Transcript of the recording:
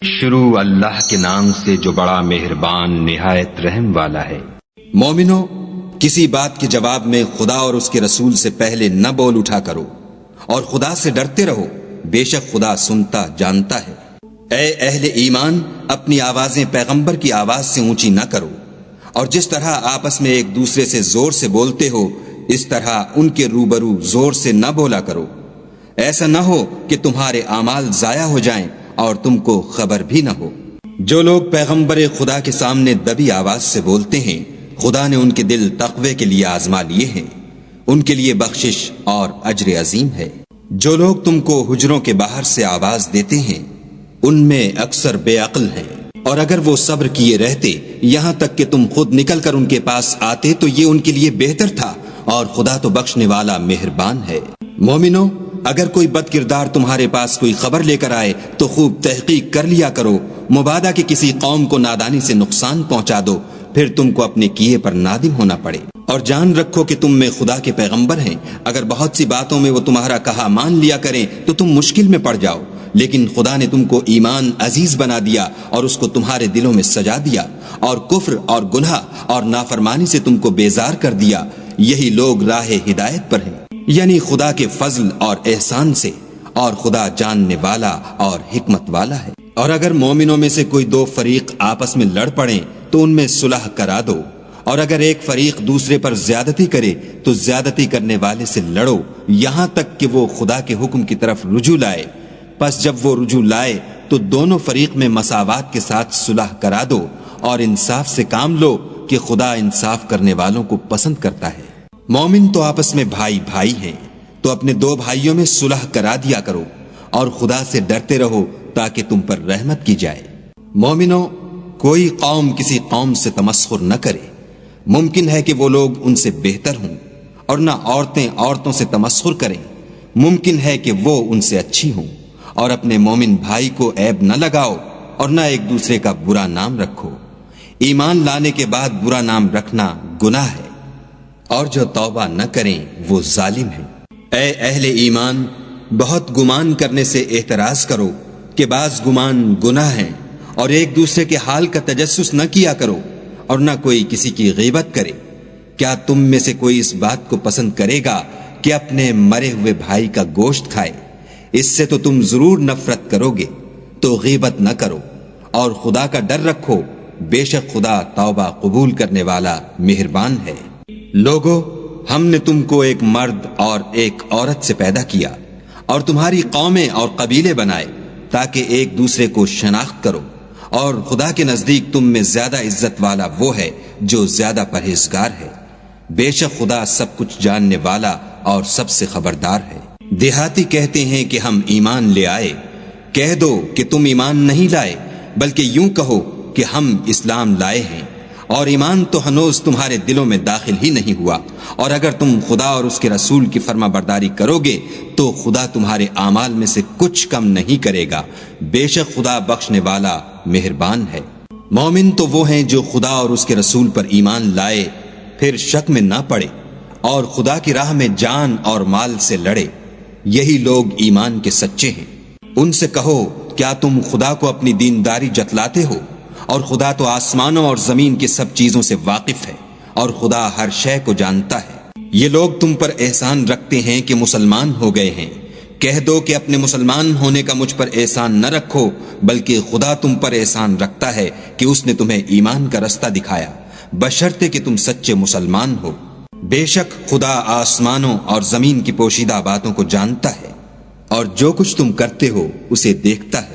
شروع اللہ کے نام سے جو بڑا مہربان نہایت رحم والا ہے۔ مومنو، کسی بات کے جواب میں خدا اور اس کے رسول سے پہلے نہ بول اٹھا کرو، اور خدا سے ڈرتے رہو، بے شک خدا سنتا جانتا ہے۔ اے اہل ایمان، اپنی آوازیں پیغمبر کی آواز سے اونچی نہ کرو، اور جس طرح آپس میں ایک دوسرے سے زور سے بولتے ہو اس طرح ان کے روبرو زور سے نہ بولا کرو، ایسا نہ ہو کہ تمہارے اعمال ضائع ہو جائیں اور تم کو خبر بھی نہ ہو۔ جو لوگ پیغمبر خدا کے سامنے دبی آواز سے بولتے ہیں، خدا نے ان کے دل تقوی کے لیے آزما لیے ہیں، ان کے لیے بخشش اور اجر عظیم ہے۔ جو لوگ تم کو حجروں کے باہر سے آواز دیتے ہیں ان میں اکثر بے عقل ہیں، اور اگر وہ صبر کیے رہتے یہاں تک کہ تم خود نکل کر ان کے پاس آتے تو یہ ان کے لیے بہتر تھا، اور خدا تو بخشنے والا مہربان ہے۔ مومنو، اگر کوئی بد کردار تمہارے پاس کوئی خبر لے کر آئے تو خوب تحقیق کر لیا کرو، مبادا کہ کسی قوم کو نادانی سے نقصان پہنچا دو، پھر تم کو اپنے کیے پر نادم ہونا پڑے۔ اور جان رکھو کہ تم میں خدا کے پیغمبر ہیں، اگر بہت سی باتوں میں وہ تمہارا کہا مان لیا کریں تو تم مشکل میں پڑ جاؤ، لیکن خدا نے تم کو ایمان عزیز بنا دیا اور اس کو تمہارے دلوں میں سجا دیا، اور کفر اور گناہ اور نافرمانی سے تم کو بیزار کر دیا۔ یہی لوگ راہ ہدایت پر ہیں، یعنی خدا کے فضل اور احسان سے، اور خدا جاننے والا اور حکمت والا ہے۔ اور اگر مومنوں میں سے کوئی دو فریق آپس میں لڑ پڑیں تو ان میں صلح کرا دو، اور اگر ایک فریق دوسرے پر زیادتی کرے تو زیادتی کرنے والے سے لڑو، یہاں تک کہ وہ خدا کے حکم کی طرف رجوع لائے۔ پس جب وہ رجوع لائے تو دونوں فریق میں مساوات کے ساتھ صلح کرا دو، اور انصاف سے کام لو کہ خدا انصاف کرنے والوں کو پسند کرتا ہے۔ مومن تو آپس میں بھائی بھائی ہیں، تو اپنے دو بھائیوں میں صلح کرا دیا کرو، اور خدا سے ڈرتے رہو تاکہ تم پر رحمت کی جائے۔ مومنو، کوئی قوم کسی قوم سے تمسخر نہ کرے، ممکن ہے کہ وہ لوگ ان سے بہتر ہوں، اور نہ عورتیں عورتوں سے تمسخر کریں، ممکن ہے کہ وہ ان سے اچھی ہوں۔ اور اپنے مومن بھائی کو عیب نہ لگاؤ، اور نہ ایک دوسرے کا برا نام رکھو۔ ایمان لانے کے بعد برا نام رکھنا گناہ ہے، اور جو توبہ نہ کریں وہ ظالم ہیں۔ اے اہل ایمان، بہت گمان کرنے سے احتراز کرو کہ بعض گمان گناہ ہیں، اور ایک دوسرے کے حال کا تجسس نہ کیا کرو، اور نہ کوئی کسی کی غیبت کرے۔ کیا تم میں سے کوئی اس بات کو پسند کرے گا کہ اپنے مرے ہوئے بھائی کا گوشت کھائے؟ اس سے تو تم ضرور نفرت کرو گے، تو غیبت نہ کرو، اور خدا کا ڈر رکھو، بے شک خدا توبہ قبول کرنے والا مہربان ہے۔ لوگو، ہم نے تم کو ایک مرد اور ایک عورت سے پیدا کیا، اور تمہاری قومیں اور قبیلے بنائے تاکہ ایک دوسرے کو شناخت کرو، اور خدا کے نزدیک تم میں زیادہ عزت والا وہ ہے جو زیادہ پرہیزگار ہے۔ بے شک خدا سب کچھ جاننے والا اور سب سے خبردار ہے۔ دیہاتی کہتے ہیں کہ ہم ایمان لے آئے، کہہ دو کہ تم ایمان نہیں لائے، بلکہ یوں کہو کہ ہم اسلام لائے ہیں، اور ایمان تو ہنوز تمہارے دلوں میں داخل ہی نہیں ہوا۔ اور اگر تم خدا اور اس کے رسول کی فرما برداری کرو گے تو خدا تمہارے اعمال میں سے کچھ کم نہیں کرے گا، بے شک خدا بخشنے والا مہربان ہے۔ مومن تو وہ ہیں جو خدا اور اس کے رسول پر ایمان لائے، پھر شک میں نہ پڑے، اور خدا کی راہ میں جان اور مال سے لڑے، یہی لوگ ایمان کے سچے ہیں۔ ان سے کہو، کیا تم خدا کو اپنی دینداری جتلاتے ہو؟ اور خدا تو آسمانوں اور زمین کی سب چیزوں سے واقف ہے، اور خدا ہر شے کو جانتا ہے۔ یہ لوگ تم پر احسان رکھتے ہیں کہ مسلمان ہو گئے ہیں، کہہ دو کہ اپنے مسلمان ہونے کا مجھ پر احسان نہ رکھو، بلکہ خدا تم پر احسان رکھتا ہے کہ اس نے تمہیں ایمان کا رستہ دکھایا، بشرطے کہ تم سچے مسلمان ہو۔ بے شک خدا آسمانوں اور زمین کی پوشیدہ باتوں کو جانتا ہے، اور جو کچھ تم کرتے ہو اسے دیکھتا ہے۔